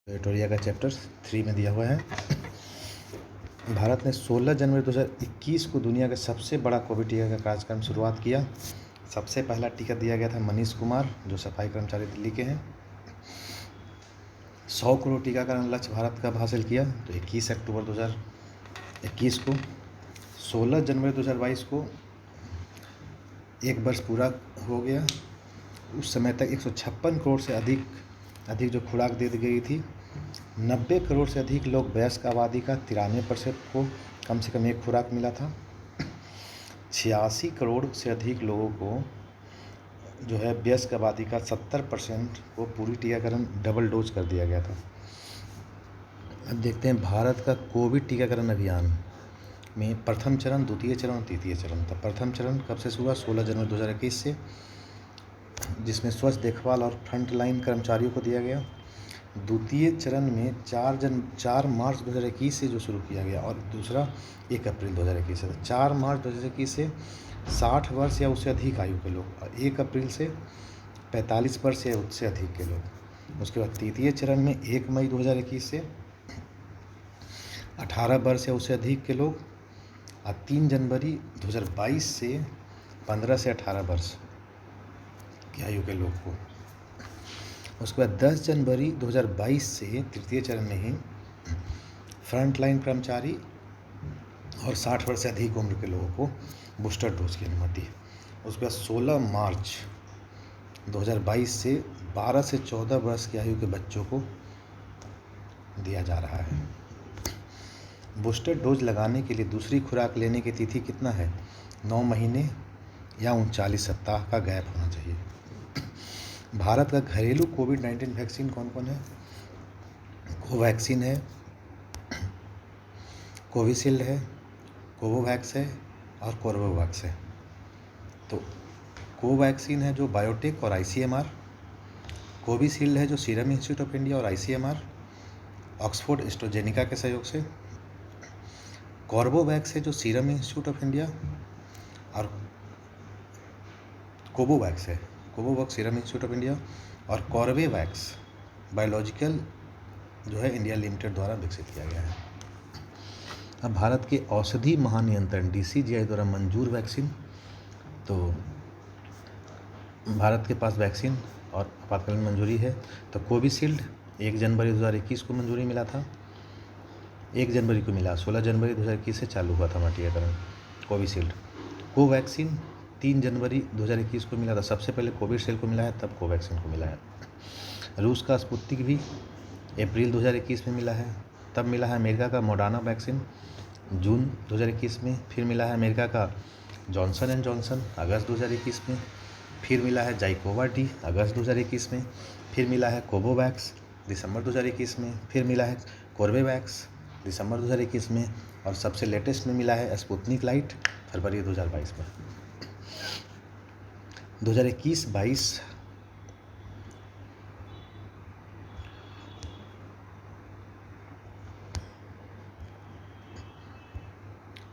Victoria का chapter 3 में दिया हुआ है। भारत ने 16 जनवरी 2021 को दुनिया के सबसे बड़ा कोविड टीका का कार्यक्रम शुरुआत किया। सबसे पहला टीका दिया गया था मनीष कुमार, जो सफाई कर्मचारी दिल्ली के हैं। 100 करोड़ टीकाकरण लक्ष्य भारत कब हासिल किया? तो 21 अक्टूबर 2021 को। 16 जनवरी 2022 को एक वर्ष पूरा हो गया। उस समय तक 156 करोड़ से अधिक जो खुराक दे दी गई थी। 90 करोड़ से अधिक लोग वयस्क आबादी का 93% को कम से कम एक खुराक मिला था। 86 करोड़ से अधिक लोगों को जो है वयस्क आबादी का 70% को पूरी टीकाकरण डबल डोज कर दिया गया था। अब देखते हैं भारत का कोविड टीकाकरण अभियान में प्रथम चरण, द्वितीय चरण और तृतीय चरण था। प्रथम चरण कब से शुरू हुआ? 16 जनवरी 2021 से, जिसमें स्वास्थ्य देखभाल और फ्रंटलाइन कर्मचारियों को दिया गया। द्वितीय चरण में 4 मार्च 2021 से जो शुरू किया गया, और दूसरा 1 अप्रैल 2021 से। 4 मार्च 2021 से 60 वर्ष या उससे अधिक आयु के लोग, और 1 अप्रैल से 45 वर्ष या उससे अधिक के लोग। उसके बाद तृतीय चरण में 1 मई 2021 से 18 वर्ष या उससे अधिक के लोग, और 3 जनवरी 2022 से 15 से 18 वर्ष की आयु के लोग को। उसके बाद 10 जनवरी 2022 से तृतीय चरण में ही फ्रंटलाइन कर्मचारी और 60 वर्ष से अधिक उम्र के लोगों को बूस्टर डोज की अनुमति। उसके बाद 16 मार्च 2022 से 12 से 14 वर्ष की आयु के बच्चों को दिया जा रहा है। बूस्टर डोज लगाने के लिए दूसरी खुराक लेने की तिथि कितना है? 9 महीने या 39 सप्ताह का गैप होना चाहिए। भारत का घरेलू कोविड-19 वैक्सीन कौन कौन है? कोवैक्सीन है, कोविशील्ड है, कोवोवैक्स है और कोर्बेवैक्स है। तो कोवैक्सीन है जो बायोटेक और ICMR, कोविशील्ड है जो सीरम इंस्टीट्यूट ऑफ इंडिया और ICMR, ऑक्सफोर्ड एस्ट्राजेनेका के सहयोग से, कोर्बेवैक्स है जो सीरम इंस्टीट्यूट ऑफ इंडिया, और कोवोवैक्स है, Covovax serum institute of India, और कॉर्बेवैक्स बायोलॉजिकल जो है इंडिया लिमिटेड द्वारा विकसित किया गया है। अब भारत के औषधि महानियंत्रण DCGI द्वारा मंजूर वैक्सीन, तो भारत के पास वैक्सीन और आपातकालीन मंजूरी है। तो कोविशील्ड 1 जनवरी 2021 को मंजूरी मिला था, 1 जनवरी को मिला, 16 जनवरी 2021 से चालू हुआ था हमारा टीकाकरण कोविशील्ड। कोवैक्सीन 3 जनवरी 2021 को मिला था, सबसे पहले कोविशील्ड को मिला है, तब कोवैक्सीन को मिला है। रूस का स्पुतनिक भी अप्रैल 2021 में मिला है, तब मिला है अमेरिका का मोडर्ना वैक्सीन जून 2021 में, फिर मिला है अमेरिका का जॉनसन एंड जॉनसन अगस्त 2021 में, फिर मिला है जाइकोवा डी अगस्त 2021 में, फिर मिला है कोवोवैक्स दिसंबर 2021 में, फिर मिला है कोर्बेवैक्स दिसंबर 2021 में, और सबसे लेटेस्ट में मिला है स्पुतनिक लाइट फरवरी 2022 में। 2021-22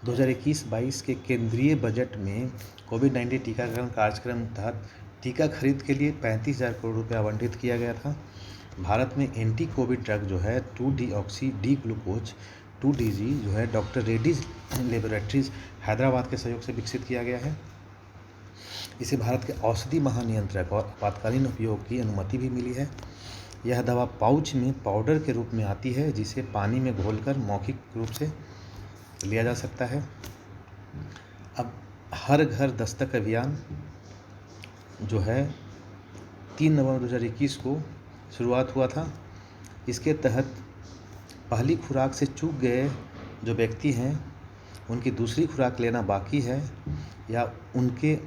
2021-22 के केंद्रीय बजट में कोविड-19 टीकाकरण कार्यक्रम तहत टीका खरीद के लिए 35,000 करोड़ रुपये आवंटित किया गया था। भारत में एंटी कोविड ड्रग जो है 2-डीऑक्सी डी ग्लूकोज 2DG जो है डॉक्टर रेड्डीज लेबोरेटरीज हैदराबाद के सहयोग से विकसित किया गया है। इसे भारत के औषधि महानियंत्रक और आपातकालीन उपयोग की अनुमति भी मिली है। यह दवा पाउच में पाउडर के रूप में आती है, जिसे पानी में घोलकर मौखिक रूप से लिया जा सकता है। अब हर घर दस्तक अभियान जो है 3 नवंबर 2021 को शुरुआत हुआ था। इसके तहत पहली खुराक से चूक गए जो व्यक्ति हैं, उनकी दूसरी खुराक लेना बाकी है, या उनके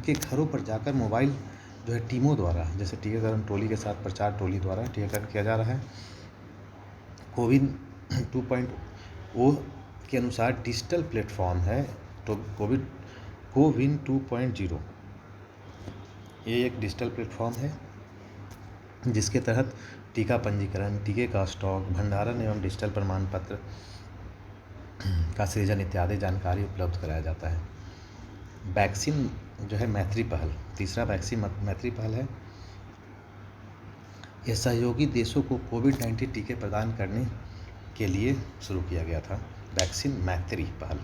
घरों पर जाकर मोबाइल जो है टीमों द्वारा, जैसे टीकाकरण टोली के साथ प्रचार टोली द्वारा टीकाकरण किया जा रहा है। कोविन 2.0 के अनुसार डिजिटल प्लेटफॉर्म है तो कोविन 2.0, ये एक डिजिटल प्लेटफॉर्म है जिसके तहत टीका पंजीकरण, टीके का स्टॉक, भंडारण एवं डिजिटल प्रमाण पत्र का सृजन इत्यादि जानकारी उपलब्ध कराया जाता है। वैक्सीन जो है मैत्री पहल, तीसरा वैक्सीन मैत्री पहल है। ये सहयोगी देशों को कोविड-19 टीके प्रदान करने के लिए शुरू किया गया था वैक्सीन मैत्री पहल।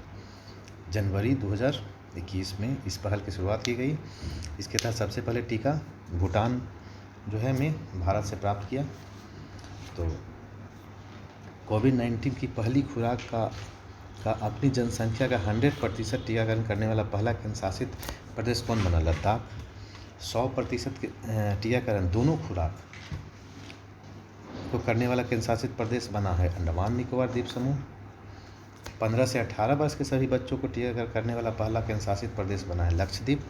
जनवरी 2021 में इस पहल की शुरुआत की गई। इसके तहत सबसे पहले टीका भूटान जो है में भारत से प्राप्त किया। तो कोविड-19 की पहली खुराक का अपनी जनसंख्या का 100% टीकाकरण करने वाला पहला केंद्र शासित प्रदेश कौन बना? लद्दाख। 100% टीकाकरण दोनों खुराक को करने वाला केंद्र शासित प्रदेश बना है अंडमान निकोबार द्वीप समूह। 15 से 18 वर्ष के सभी बच्चों को टीकाकरण करने वाला पहला केंद्र शासित प्रदेश बना है लक्षद्वीप।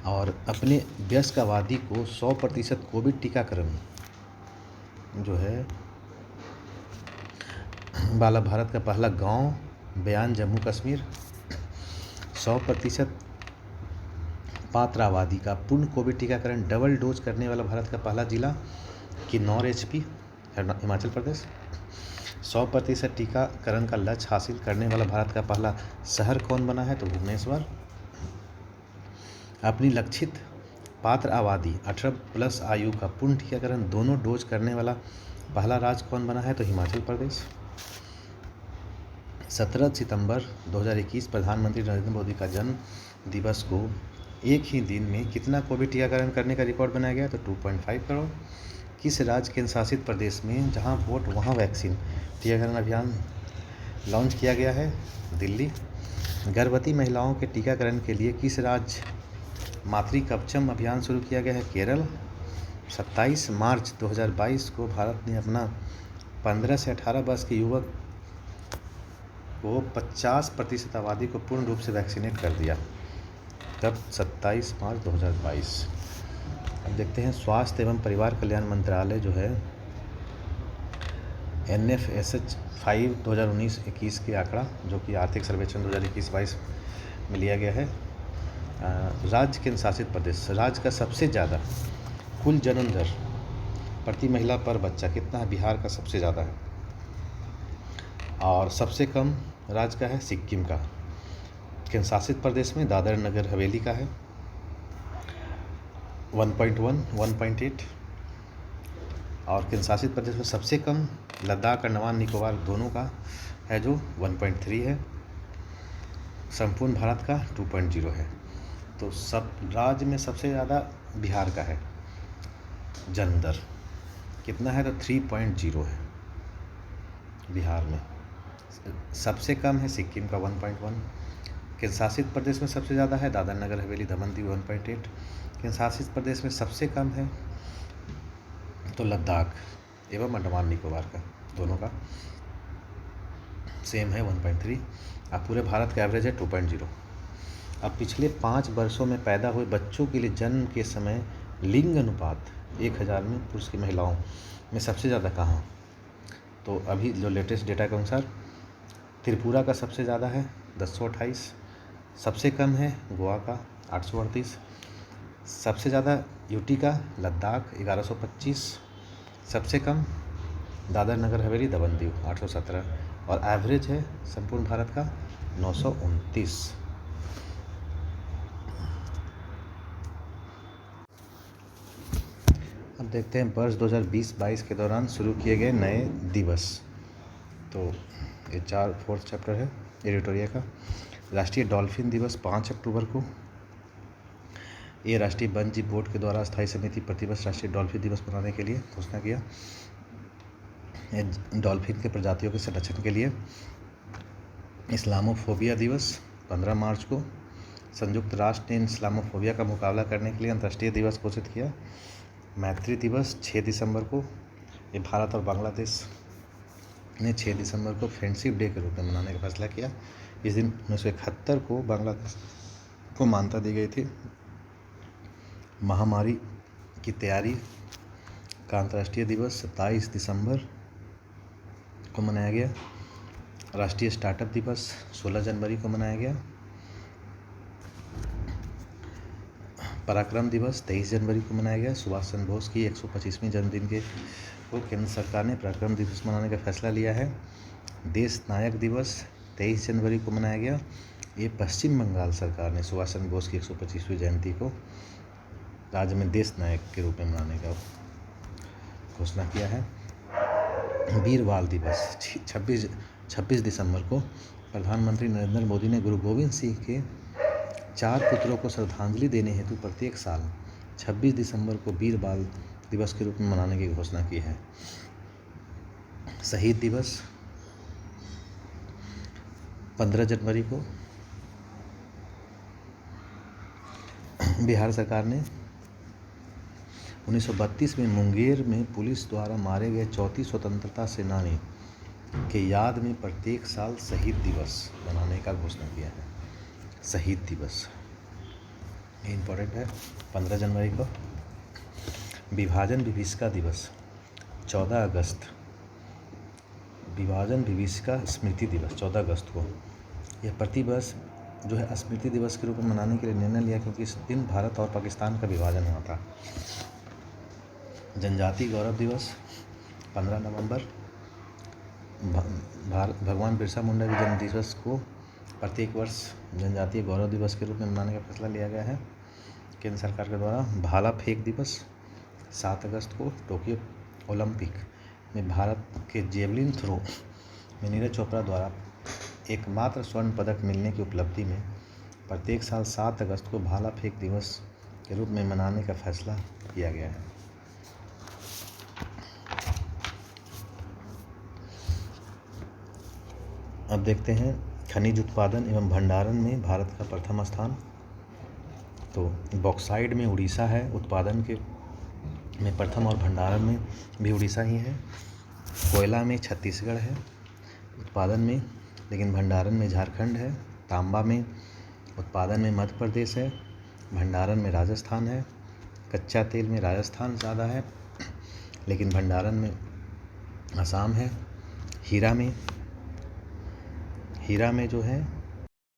और अपने वयस्क आबादी को 100% कोविड टीकाकरण जो है वाला भारत का पहला गांव बयान जम्मू कश्मीर। 100% पात्र आबादी का पूर्ण कोविड टीकाकरण डबल डोज करने वाला भारत का पहला जिला किन्नौर HP हिमाचल प्रदेश। 100% टीकाकरण का लक्ष्य हासिल करने वाला भारत का पहला शहर कौन बना है? तो भुवनेश्वर। अपनी लक्षित पात्र आबादी 18+ आयु का पूर्ण टीकाकरण दोनों डोज करने वाला पहला राज्य कौन बना है? तो हिमाचल प्रदेश। 17 सितंबर 2021 प्रधानमंत्री नरेंद्र मोदी का जन्म दिवस को एक ही दिन में कितना कोविड टीकाकरण करने का रिकॉर्ड बनाया गया? तो 2.5 करोड़। किस राज्य केंद्र शासित प्रदेश में जहां वोट वहां वैक्सीन टीकाकरण अभियान लॉन्च किया गया है? दिल्ली। गर्भवती महिलाओं के टीकाकरण के लिए किस राज्य मातृ कवचम अभियान शुरू किया गया है? केरल। 27 मार्च 2022 को भारत ने अपना 15 से 18 वर्ष के युवक को 50% आबादी को पूर्ण रूप से वैक्सीनेट कर दिया। तब 27 मार्च 2022। अब देखते हैं स्वास्थ्य एवं परिवार कल्याण मंत्रालय जो है NFSH 5 2019-21 के आंकड़ा जो कि आर्थिक सर्वेक्षण 2021-22 में लिया गया है। राज्य केंद्र शासित प्रदेश राज्य का सबसे ज़्यादा कुल जन्म दर प्रति महिला पर बच्चा कितना है? बिहार का सबसे ज़्यादा है। और सबसे कम राज्य का है सिक्किम का। केंद्र शासित प्रदेश में दादर नगर हवेली का है 1.1 1.8। और केंद्र शासित प्रदेश में सबसे कम लद्दाख अंडमान निकोबार दोनों का है जो 1.3 है। संपूर्ण भारत का 2.0 है। तो सब राज्य में सबसे ज़्यादा बिहार का है जन्म दर कितना है? तो 3.0 है बिहार में। सबसे कम है सिक्किम का 1.1। केंद्र शासित प्रदेश में सबसे ज़्यादा है दादर नगर हवेली दमन दीव 1.8। केंद्र शासित प्रदेश में सबसे कम है तो लद्दाख एवं अंडमान निकोबार का दोनों का सेम है 1.3। अब पूरे भारत का एवरेज है 2.0। अब पिछले 5 वर्षों में पैदा हुए बच्चों के लिए जन्म के समय लिंग अनुपात 1000 में पुरुष की महिलाओं में सबसे ज़्यादा कहाँ? तो अभी जो लेटेस्ट डेटा के अनुसार त्रिपुरा का सबसे ज़्यादा है 1028। सबसे कम है गोवा का 838। सबसे ज़्यादा यूटी का लद्दाख 1125। सबसे कम दादर नगर हवेली दमन दीव 817। और एवरेज है संपूर्ण भारत का 929। अब देखते हैं वर्ष 2020-22 के दौरान शुरू किए गए नए दिवस। तो ये 4th चैप्टर है एडिटोरिया का। राष्ट्रीय डॉल्फिन दिवस 5 अक्टूबर को। ये राष्ट्रीय वन्यजीव बोर्ड के द्वारा स्थायी समिति प्रतिवर्ष राष्ट्रीय डॉल्फिन दिवस मनाने के लिए घोषणा किया। डॉल्फिन के प्रजातियों के संरक्षण के लिए इस्लामोफोबिया दिवस 15 मार्च को। संयुक्त राष्ट्र ने इस्लामोफोबिया का मुकाबला करने के लिए अंतर्राष्ट्रीय दिवस घोषित किया। मैत्री दिवस 6 दिसंबर को। ये भारत और बांग्लादेश ने 6 दिसंबर को फ्रेंडशिप डे के रूप में मनाने का फैसला किया। इस दिन 1971 को बांग्लादेश को मान्यता दी गई थी। महामारी की तैयारी का अंतर्राष्ट्रीय दिवस 27 दिसंबर को मनाया गया। राष्ट्रीय स्टार्टअप दिवस 16 जनवरी को मनाया गया। पराक्रम दिवस 23 जनवरी को मनाया गया। सुभाष चंद्र बोस की 125वीं जन्मदिन के को केंद्र सरकार ने पराक्रम दिवस मनाने का फैसला लिया है। देश नायक दिवस 23 जनवरी को मनाया गया। ये पश्चिम बंगाल सरकार ने सुभाष चंद्र बोस की 125वीं जयंती को राज्य में देश नायक के रूप में मनाने का घोषणा किया है। वीर बाल दिवस 26 दिसंबर को प्रधानमंत्री नरेंद्र मोदी ने गुरु गोविंद सिंह के 4 पुत्रों को श्रद्धांजलि देने हेतु प्रत्येक साल 26 दिसंबर को वीर बाल दिवस के रूप में मनाने की घोषणा की है। शहीद दिवस 15 जनवरी को बिहार सरकार ने 1932 में मुंगेर में पुलिस द्वारा मारे गए 34 स्वतंत्रता सेनानी के याद में प्रत्येक साल शहीद दिवस मनाने का घोषणा किया है। शहीद दिवस ये इम्पोर्टेंट है। 15 जनवरी को विभाजन विभीषिका दिवस 14 अगस्त, विभाजन विभीषिका स्मृति दिवस 14 अगस्त को यह प्रतिवर्ष जो है स्मृति दिवस के रूप में मनाने के लिए निर्णय लिया, क्योंकि इस दिन भारत और पाकिस्तान का विभाजन हुआ था। जनजातीय गौरव दिवस 15 नवंबर, भगवान बिरसा मुंडा के जन्म दिवस को प्रत्येक वर्ष जनजातीय गौरव दिवस के रूप में मनाने का फैसला लिया गया है केंद्र सरकार के द्वारा। भाला फेंक दिवस 7 अगस्त को टोक्यो ओलंपिक में भारत के जेवलिन थ्रो में नीरज चोपड़ा द्वारा एकमात्र स्वर्ण पदक मिलने की उपलब्धि में प्रत्येक साल 7 अगस्त को भाला फेंक दिवस के रूप में मनाने का फैसला किया गया है। अब देखते हैं खनिज उत्पादन एवं भंडारण में भारत का प्रथम स्थान। तो बॉक्साइड में उड़ीसा है, उत्पादन के में प्रथम, और भंडारण में भी उड़ीसा ही है। कोयला में छत्तीसगढ़ है उत्पादन में, लेकिन भंडारण में झारखंड है। तांबा में उत्पादन में मध्य प्रदेश है, भंडारण में राजस्थान है। कच्चा तेल में राजस्थान ज़्यादा है, लेकिन भंडारण में असम है। हीरा में जो है